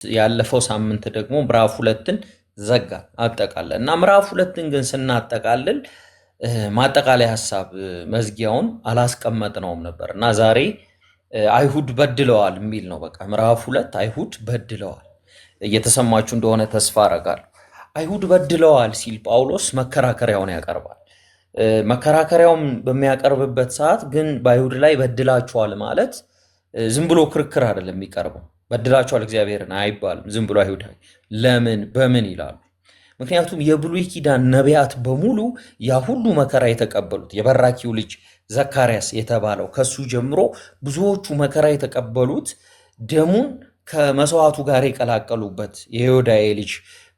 ያለፈው ሳምንት ደግሞ ምዕራፍ 2ን ዘጋ አጠቃለ እና ምዕራፍ 2ን ግን ስናጠቃልል ማጠቃለያ ሐሳብ መዝጊያውን አላስቀመጥነውም ነበር እና ዛሬ አይሁድ በድለዋል የሚል ነው። በቃ ምዕራፍ 2 አይሁድ በድለዋል እየተሰማችሁ እንደሆነ ተስፋ አረጋለሁ። አይሁድ በድለዋል ሲል ጳውሎስ መከራከሪያውን ያቀርባል። መከራከሪያውን በሚያቀርብበት ሰዓት ግን በአይሁድ ላይ በድላችኋል ማለት ዝም ብሎ ክርክር አይደለም የሚቀርበው። በድላችኋል እግዚአብሔርን አይባልም። ዝም ብሎ አይሁዳዊ ለምን በምን ይላሉ። ምክንያቱም የብሉይ ኪዳን ነቢያት በሙሉ ያ ሁሉ መከራ የተቀበሉት የበራኪው ልጅ ዘካርያስ የተባለው ከሱ ጀምሮ ብዙዎቹ መከራ የተቀበሉት ደሙን ከመስዋዕቱ ጋር የቀላቀሉበት የዮዳኤ ልጅ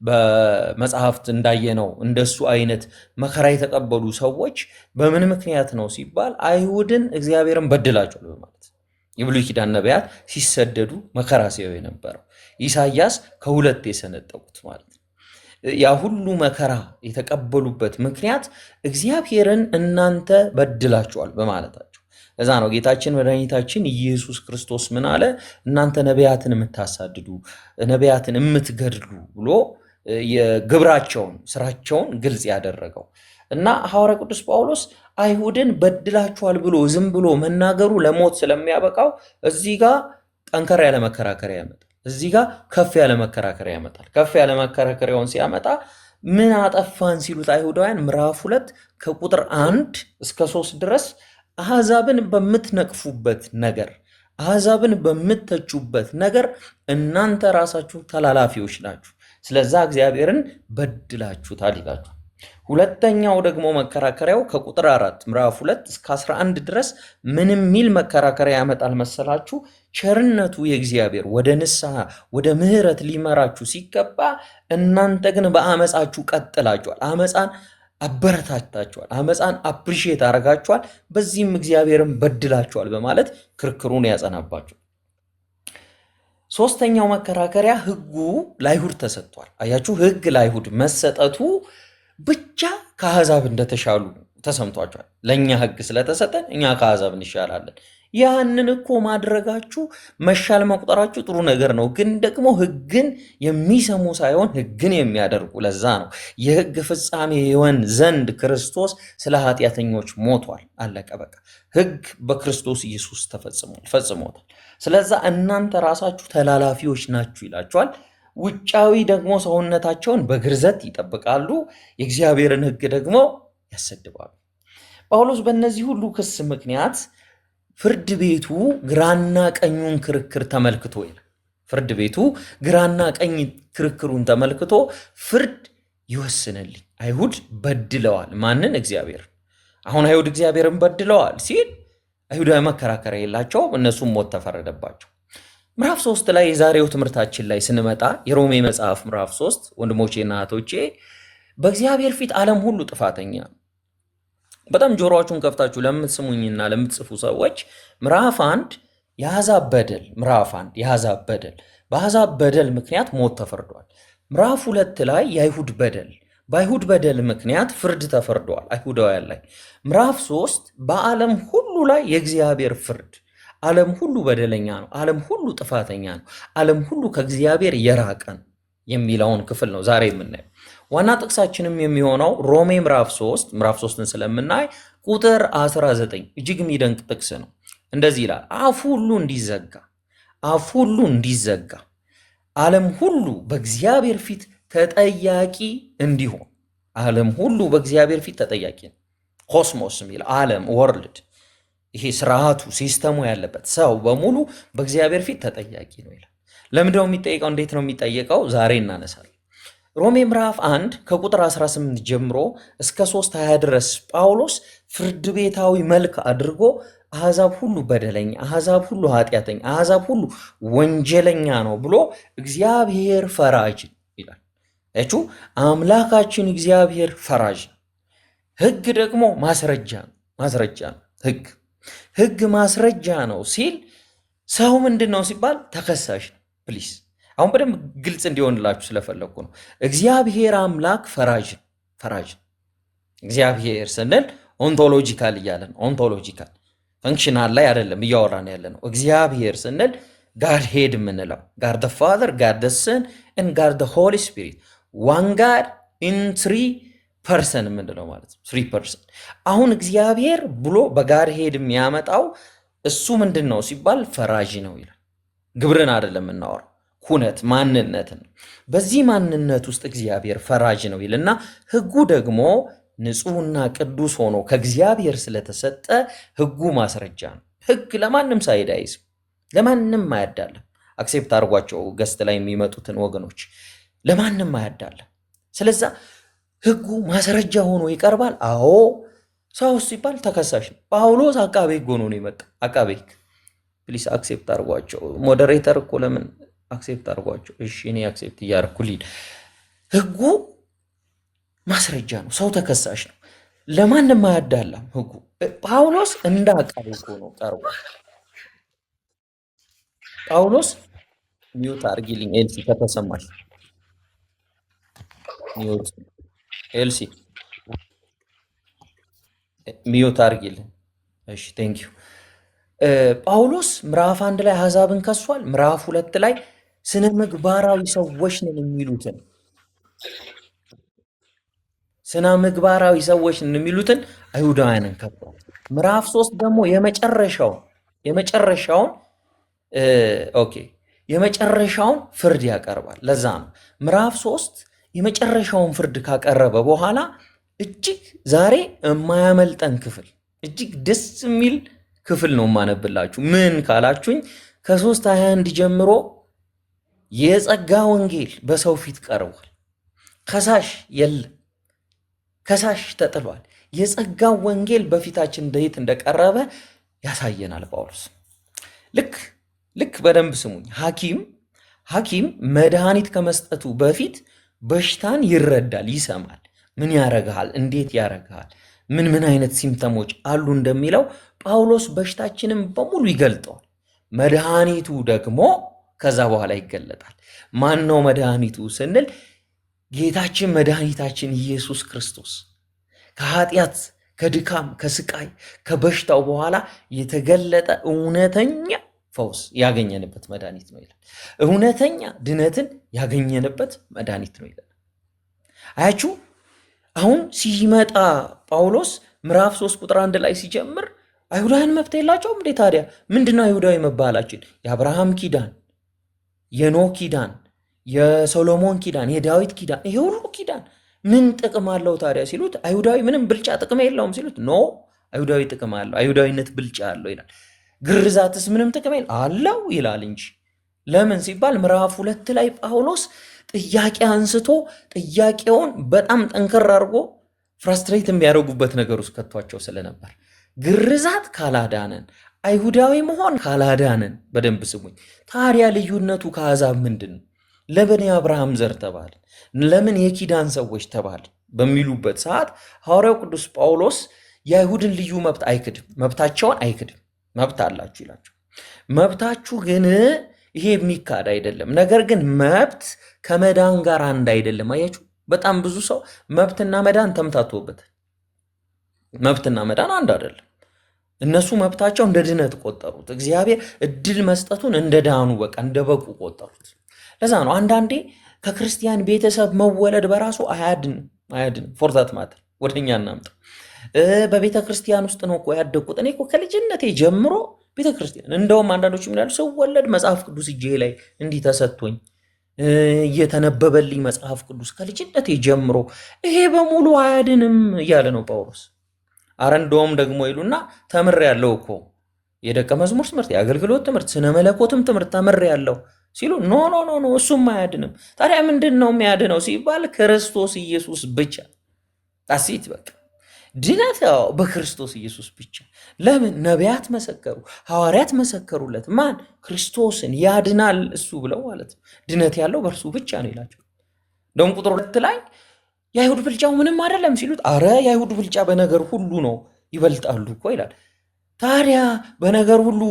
በመጽሐፍት እንዳየነው እንደሱ አይነት መከራ የተቀበሉ ሰዎች በምን ምክንያት ነው ሲባል አይሁድን እግዚአብሔርን በድላቸዋል በማለት የብሉይ ኪዳን ነቢያት ሲሰደዱ መከራ ሲያዩ የነበረው ኢሳያስ ከሁለት የሰነጠቁት ማለት ነው። ያ ሁሉ መከራ የተቀበሉበት ምክንያት እግዚአብሔርን እናንተ በድላችኋል በማለታቸው። እዛ ነው ጌታችን መድኃኒታችን ኢየሱስ ክርስቶስ ምን አለ? እናንተ ነቢያትን የምታሳድዱ ነቢያትን የምትገድሉ ብሎ የግብራቸውን ስራቸውን ግልጽ ያደረገው እና ሐዋርያ ቅዱስ ጳውሎስ አይሁድን በድላችኋል ብሎ ዝም ብሎ መናገሩ ለሞት ስለሚያበቃው እዚህ ጋር ጠንከር ያለ መከራከሪያ ያመጣል። እዚህ ጋር ከፍ ያለ መከራከሪያ ያመጣል። ከፍ ያለ መከራከሪያውን ሲያመጣ ምን አጠፋን ሲሉት አይሁዳውያን ምዕራፍ 2 ከቁጥር 1 እስከ 3 ድረስ አሕዛብን በምትነቅፉበት ነገር፣ አሕዛብን በምትተቹበት ነገር እናንተ ራሳችሁ ተላላፊዎች ናችሁ፣ ስለዛ እግዚአብሔርን በድላችሁታል ይላችኋል። ሁለተኛው ደግሞ መከራከሪያው ከቁጥር 4 ምዕራፍ 2 እስከ 11 ድረስ ምን የሚል መከራከሪያ ያመጣል መሰላችሁ? ቸርነቱ የእግዚአብሔር ወደ ንስሐ ወደ ምሕረት ሊመራችሁ ሲገባ እናንተ ግን በአመፃችሁ ቀጥላችኋል፣ አመፃን አበረታታችኋል፣ አመፃን አፕሪሺየት አረጋችኋል፣ በዚህም እግዚአብሔርን በድላችኋል በማለት ክርክሩን ያጸናባቸው። ሶስተኛው መከራከሪያ ሕጉ ለአይሁድ ተሰጥቷል። አያችሁ፣ ሕግ ለአይሁድ መሰጠቱ ብቻ ከአሕዛብ እንደተሻሉ ተሰምቷቸዋል። ለእኛ ሕግ ስለተሰጠን እኛ ከአሕዛብ እንሻላለን። ያንን እኮ ማድረጋችሁ መሻል መቁጠራችሁ ጥሩ ነገር ነው፣ ግን ደግሞ ሕግን የሚሰሙ ሳይሆን ሕግን የሚያደርጉ ለዛ ነው የሕግ ፍጻሜ ይሆን ዘንድ ክርስቶስ ስለ ኃጢአተኞች ሞቷል። አለቀ በቃ። ሕግ በክርስቶስ ኢየሱስ ፈጽሞታል። ስለዛ እናንተ ራሳችሁ ተላላፊዎች ናችሁ ይላቸዋል። ውጫዊ ደግሞ ሰውነታቸውን በግርዘት ይጠብቃሉ፣ የእግዚአብሔርን ሕግ ደግሞ ያሰድባሉ። ጳውሎስ በእነዚህ ሁሉ ክስ ምክንያት ፍርድ ቤቱ ግራና ቀኙን ክርክር ተመልክቶ ይላል። ፍርድ ቤቱ ግራና ቀኝ ክርክሩን ተመልክቶ ፍርድ ይወስንልኝ። አይሁድ በድለዋል። ማንን? እግዚአብሔር። አሁን አይሁድ እግዚአብሔርን በድለዋል ሲል አይሁዳዊ መከራከሪያ የላቸውም፣ እነሱም ሞት ተፈረደባቸው። ምዕራፍ 3 ላይ የዛሬው ትምህርታችን ላይ ስንመጣ የሮሜ መጽሐፍ ምዕራፍ 3 ወንድሞቼና እህቶቼ በእግዚአብሔር ፊት ዓለም ሁሉ ጥፋተኛ። በጣም ጆሮአችሁን ከፍታችሁ ለምትስሙኝና ለምትጽፉ ሰዎች ምዕራፍ 1 የአሕዛብ በደል፣ ምዕራፍ 1 የአሕዛብ በደል፣ በአሕዛብ በደል ምክንያት ሞት ተፈርዷል። ምዕራፍ 2 ላይ የአይሁድ በደል፣ በአይሁድ በደል ምክንያት ፍርድ ተፈርዷል አይሁዳውያን ላይ። ምዕራፍ 3 በዓለም ሁሉ ላይ የእግዚአብሔር ፍርድ፣ ዓለም ሁሉ በደለኛ ነው፣ ዓለም ሁሉ ጥፋተኛ ነው፣ ዓለም ሁሉ ከእግዚአብሔር የራቀ ነው የሚለውን ክፍል ነው ዛሬ የምናየው። ዋና ጥቅሳችንም የሚሆነው ሮሜ ምዕራፍ 3ን ስለምናይ ቁጥር 19 እጅግ የሚደንቅ ጥቅስ ነው። እንደዚህ ይላል፣ አፍ ሁሉ እንዲዘጋ ዓለም ሁሉ በእግዚአብሔር ፊት ተጠያቂ እንዲሆን። ዓለም ሁሉ በእግዚአብሔር ፊት ተጠያቂ ነው። ኮስሞስ የሚል ዓለም ወርልድ፣ ይሄ ስርዓቱ ሲስተሙ ያለበት ሰው በሙሉ በእግዚአብሔር ፊት ተጠያቂ ነው ይላል። ለምንድነው የሚጠየቀው? እንዴት ነው የሚጠየቀው? ዛሬ እናነሳለን። ሮሜ ምዕራፍ 1 ከቁጥር 18 ጀምሮ እስከ 3:20 ድረስ ጳውሎስ ፍርድ ቤታዊ መልክ አድርጎ አሕዛብ ሁሉ በደለኛ፣ አሕዛብ ሁሉ ኃጢአተኛ፣ አሕዛብ ሁሉ ወንጀለኛ ነው ብሎ እግዚአብሔር ፈራጅ ይላል። እቹ አምላካችን እግዚአብሔር ፈራጅ፣ ሕግ ደግሞ ማስረጃ ነው። ሕግ ማስረጃ ነው ሲል ሰው ምንድን ነው ሲባል ተከሳሽ ነው። ፕሊስ አሁን በደንብ ግልጽ እንዲሆንላችሁ ስለፈለግኩ ነው። እግዚአብሔር አምላክ ፈራጅ። እግዚአብሔር ስንል ኦንቶሎጂካል እያለን ኦንቶሎጂካል ፈንክሽናል ላይ አይደለም እያወራን ያለ ነው። እግዚአብሔር ስንል ጋድ ሄድ የምንለው ጋድ ደ ፋዘር ጋድ ደ ሰን ኤንድ ጋድ ደ ሆሊ ስፒሪት ዋን ጋድ ኢን ትሪ ፐርሰን የምንለው ማለት ነው። ትሪ ፐርሰን። አሁን እግዚአብሔር ብሎ በጋድ ሄድ የሚያመጣው እሱ ምንድን ነው ሲባል ፈራጅ ነው ይላል። ግብርን አይደለም የምናወራው፣ ኩነት ማንነትን ነው። በዚህ ማንነት ውስጥ እግዚአብሔር ፈራጅ ነው ይልና ህጉ ደግሞ ንጹሕና ቅዱስ ሆኖ ከእግዚአብሔር ስለተሰጠ ህጉ ማስረጃ ነው። ህግ ለማንም ሳይድ አይዝም፣ ለማንም አያዳለም። አክሴፕት አድርጓቸው ገስት ላይ የሚመጡትን ወገኖች ለማንም አያዳለም። ስለዛ ህጉ ማስረጃ ሆኖ ይቀርባል። አዎ ሰው ሲባል ተከሳሽ ነው። ጳውሎስ አቃቤ ህግ ሆኖ ነው የመጣው። አቃቤ ህግ ፕሊስ አክሴፕት አድርጓቸው። ሞዴሬተር እኮ ለምን አክሴፕት አድርጓቸው? እሺ እኔ አክሴፕት እያደረኩ ልሂድ። ህጉ ማስረጃ ነው። ሰው ተከሳሽ ነው። ለማንም አያዳላም ህጉ። ጳውሎስ እንደ አቃቤ ህግ ሆኖ ቀርቧል። ጳውሎስ ሚውት አድርጊልኝ ኤልሲ ከተሰማሽ። ሚውት ኤልሲ ሚውት አድርጊልኝ። እሺ ቴንክ ዩ። ጳውሎስ ምዕራፍ 1 ላይ አሕዛብን ከሷል። ምዕራፍ 2 ላይ ስነ ምግባራዊ ሰዎች ነን የሚሉትን ስነ ምግባራዊ ሰዎች ነን የሚሉትን አይሁዳውያንን ከሷል። ምዕራፍ 3 ደግሞ የመጨረሻውን ፍርድ ያቀርባል። ለዛ ነው ምዕራፍ 3 የመጨረሻውን ፍርድ ካቀረበ በኋላ እጅግ ዛሬ የማያመልጠን ክፍል እጅግ ደስ የሚል ክፍል ነው የማነብላችሁ። ምን ካላችሁኝ ከ3:21 ጀምሮ የጸጋ ወንጌል በሰው ፊት ቀርቧል። ከሳሽ የለም፣ ከሳሽ ተጥሏል። የጸጋ ወንጌል በፊታችን እንዴት እንደቀረበ ያሳየናል ጳውሎስ። ልክ በደንብ ስሙኝ። ሐኪም መድኃኒት ከመስጠቱ በፊት በሽታን ይረዳል፣ ይሰማል። ምን ያረግሃል፣ እንዴት ያረግሃል፣ ምን አይነት ሲምፕተሞች አሉ እንደሚለው ጳውሎስ በሽታችንም በሙሉ ይገልጠዋል። መድኃኒቱ ደግሞ ከዛ በኋላ ይገለጣል። ማን ነው መድኃኒቱ ስንል ጌታችን መድኃኒታችን ኢየሱስ ክርስቶስ ከኃጢአት፣ ከድካም፣ ከስቃይ፣ ከበሽታው በኋላ የተገለጠ እውነተኛ ፈውስ ያገኘንበት መድኃኒት ነው ይላል። እውነተኛ ድነትን ያገኘንበት መድኃኒት ነው ይላል። አያችሁ አሁን ሲመጣ ጳውሎስ ምዕራፍ 3 ቁጥር 1 ላይ ሲጀምር አይሁዳውያን መብት የላቸውም እንዴ? ታዲያ ምንድነው አይሁዳዊ መባላችን? የአብርሃም ኪዳን፣ የኖህ ኪዳን፣ የሶሎሞን ኪዳን፣ የዳዊት ኪዳን፣ ይሄ ሁሉ ኪዳን ምን ጥቅም አለው ታዲያ ሲሉት አይሁዳዊ ምንም ብልጫ ጥቅም የለውም ሲሉት ኖ አይሁዳዊ ጥቅም አለው፣ አይሁዳዊነት ብልጫ አለው ይላል። ግርዛትስ ምንም ጥቅም አለው ይላል እንጂ። ለምን ሲባል ምዕራፍ 2 ላይ ጳውሎስ ጥያቄ አንስቶ ጥያቄውን በጣም ጠንከር አድርጎ ፍራስትሬት የሚያደርጉበት ነገር ውስጥ ከቷቸው ስለነበር ግርዛት ካላዳነን፣ አይሁዳዊ መሆን ካላዳነን፣ በደንብ ስሙኝ። ታዲያ ልዩነቱ ከአሕዛብ ምንድን ነው? ለምን የአብርሃም ዘር ተባልን? ለምን የኪዳን ሰዎች ተባልን? በሚሉበት ሰዓት ሐዋርያው ቅዱስ ጳውሎስ የአይሁድን ልዩ መብት አይክድም፣ መብታቸውን አይክድም። መብት አላችሁ ይላቸው። መብታችሁ ግን ይሄ የሚካድ አይደለም። ነገር ግን መብት ከመዳን ጋር አንድ አይደለም። አያችሁ፣ በጣም ብዙ ሰው መብትና መዳን ተምታቶበታል። መብትና መዳን አንድ አይደለም። እነሱ መብታቸው እንደ ድነት ቆጠሩት። እግዚአብሔር እድል መስጠቱን እንደ ዳኑ በቃ እንደ በቁ ቆጠሩት። ለዛ ነው አንዳንዴ ከክርስቲያን ቤተሰብ መወለድ በራሱ አያድንም። ፎርዛት ማተር ወደኛ እናምጣው። በቤተ ክርስቲያን ውስጥ ነው እኮ ያደግኩት። እኔ እኮ ከልጅነቴ ጀምሮ ቤተ ክርስቲያን፣ እንደውም አንዳንዶች የሚላሉ ስወለድ መጽሐፍ ቅዱስ እጄ ላይ እንዲህ ተሰጥቶኝ እየተነበበልኝ መጽሐፍ ቅዱስ ከልጅነቴ ጀምሮ፣ ይሄ በሙሉ አያድንም እያለ ነው ጳውሎስ። አረ እንደውም ደግሞ ይሉና ተምር ያለው እኮ የደቀ መዝሙር ትምህርት፣ የአገልግሎት ትምህርት፣ ስነ መለኮትም ትምህርት ተምር ያለው ሲሉ ኖ እሱም አያድንም። ታዲያ ምንድን ነው የሚያድነው ሲባል ክርስቶስ ኢየሱስ ብቻ። ጣሲት በቃ ድነት በክርስቶስ ኢየሱስ ብቻ። ለምን? ነቢያት መሰከሩ፣ ሐዋርያት መሰከሩለት። ማን? ክርስቶስን ያድናል እሱ ብለው ማለት ነው። ድነት ያለው በእርሱ ብቻ ነው ይላቸው። እንደውም ቁጥር 2 ላይ የአይሁድ ብልጫው ምንም አይደለም ሲሉት፣ አረ የአይሁድ ብልጫ በነገር ሁሉ ነው ይበልጣሉ እኮ ይላል። ታዲያ በነገር ሁሉ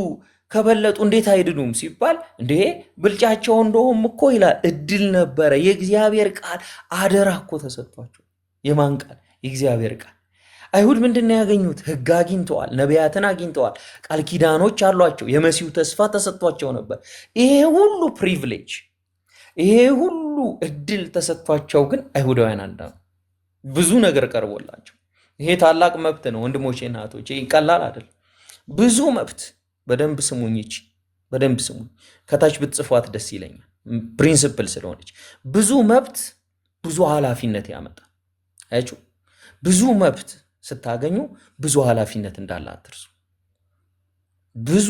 ከበለጡ እንዴት አይድኑም ሲባል፣ እንዴ ብልጫቸው እንደውም እኮ ይላል እድል ነበረ። የእግዚአብሔር ቃል አደራ እኮ ተሰጥቷቸው። የማን ቃል? የእግዚአብሔር ቃል አይሁድ ምንድን ነው ያገኙት? ሕግ አግኝተዋል፣ ነቢያትን አግኝተዋል፣ ቃል ኪዳኖች አሏቸው፣ የመሲሁ ተስፋ ተሰጥቷቸው ነበር። ይሄ ሁሉ ፕሪቪሌጅ፣ ይሄ ሁሉ እድል ተሰጥቷቸው ግን አይሁዳውያን አንዳሉ ብዙ ነገር ቀርቦላቸው። ይሄ ታላቅ መብት ነው ወንድሞቼ እና እህቶቼ፣ ቀላል አይደለም። ብዙ መብት። በደንብ ስሙኝ፣ ይቺ በደንብ ስሙኝ። ከታች ብትጽፏት ደስ ይለኛል፣ ፕሪንስፕል ስለሆነች። ብዙ መብት ብዙ ኃላፊነት ያመጣል። አያችሁ፣ ብዙ መብት ስታገኙ ብዙ ኃላፊነት እንዳለ አትርሱ። ብዙ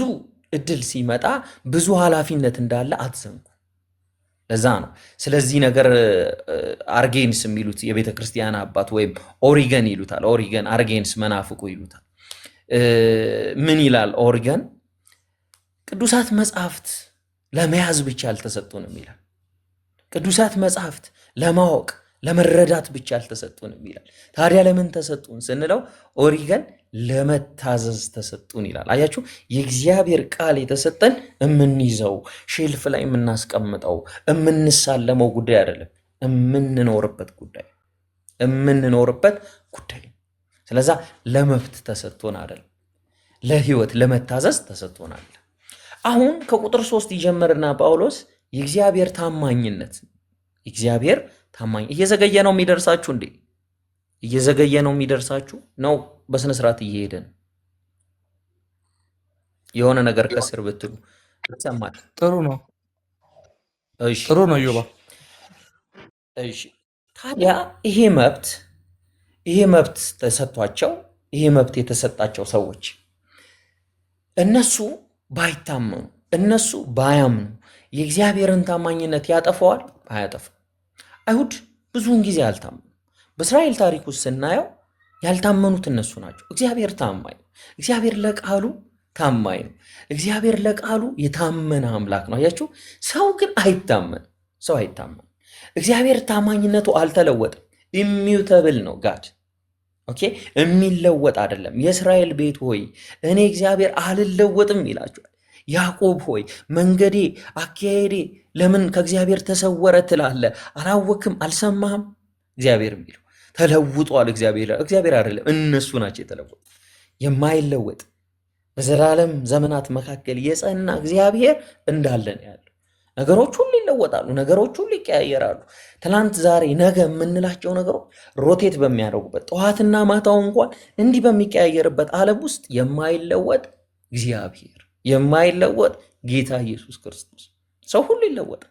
እድል ሲመጣ ብዙ ኃላፊነት እንዳለ አትዘንጉ። ለዛ ነው ስለዚህ ነገር አርጌንስ የሚሉት የቤተ ክርስቲያን አባት ወይም ኦሪገን ይሉታል። ኦሪገን አርጌንስ መናፍቁ ይሉታል። ምን ይላል ኦሪገን? ቅዱሳት መጽሐፍት ለመያዝ ብቻ አልተሰጡንም ይላል። ቅዱሳት መጽሐፍት ለማወቅ ለመረዳት ብቻ አልተሰጡንም ይላል። ታዲያ ለምን ተሰጡን ስንለው ኦሪገን ለመታዘዝ ተሰጡን ይላል። አያችሁ፣ የእግዚአብሔር ቃል የተሰጠን የምንይዘው ሼልፍ ላይ የምናስቀምጠው የምንሳለመው ጉዳይ አይደለም፣ የምንኖርበት ጉዳይ። ስለዛ ለመብት ተሰጥቶን አይደለም፣ ለህይወት ለመታዘዝ ተሰጥቶናል። አሁን ከቁጥር 3 ይጀምርና ጳውሎስ የእግዚአብሔር ታማኝነት እየዘገየ ነው የሚደርሳችሁ እንዴ? እየዘገየ ነው የሚደርሳችሁ ነው? በስነ ስርዓት እየሄደ ነው? የሆነ ነገር ከስር ብትሉ ይሰማል። ጥሩ ነው። እሺ፣ ጥሩ ነው ዮባ። እሺ፣ ታዲያ ይሄ መብት ተሰጥቷቸው ይሄ መብት የተሰጣቸው ሰዎች እነሱ ባይታመኑ እነሱ ባያምኑ የእግዚአብሔርን ታማኝነት ያጠፈዋል? አያጠፋም። አይሁድ ብዙውን ጊዜ አልታመኑ። በእስራኤል ታሪክ ውስጥ ስናየው ያልታመኑት እነሱ ናቸው። እግዚአብሔር ታማኝ ነው። እግዚአብሔር ለቃሉ ታማኝ ነው። እግዚአብሔር ለቃሉ የታመነ አምላክ ነው። አያችሁ፣ ሰው ግን አይታመን። ሰው አይታመን። እግዚአብሔር ታማኝነቱ አልተለወጠም። ኢሚዩተብል ነው ጋድ። ኦኬ፣ የሚለወጥ አይደለም። የእስራኤል ቤት ሆይ እኔ እግዚአብሔር አልለወጥም ይላቸዋል። ያዕቆብ ሆይ መንገዴ አካሄዴ ለምን ከእግዚአብሔር ተሰወረ ትላለ? አላወክም? አልሰማህም? እግዚአብሔር የሚለው ተለውጧል። እግዚአብሔር አይደለም፣ እነሱ ናቸው የተለወጡ። የማይለወጥ በዘላለም ዘመናት መካከል የጸና እግዚአብሔር እንዳለን ያለው። ነገሮች ሁሉ ይለወጣሉ፣ ነገሮች ሁሉ ይቀያየራሉ። ትናንት፣ ዛሬ፣ ነገ የምንላቸው ነገሮች ሮቴት በሚያደርጉበት ጠዋትና ማታው እንኳን እንዲህ በሚቀያየርበት ዓለም ውስጥ የማይለወጥ እግዚአብሔር፣ የማይለወጥ ጌታ ኢየሱስ ክርስቶስ። ሰው ሁሉ ይለወጣል።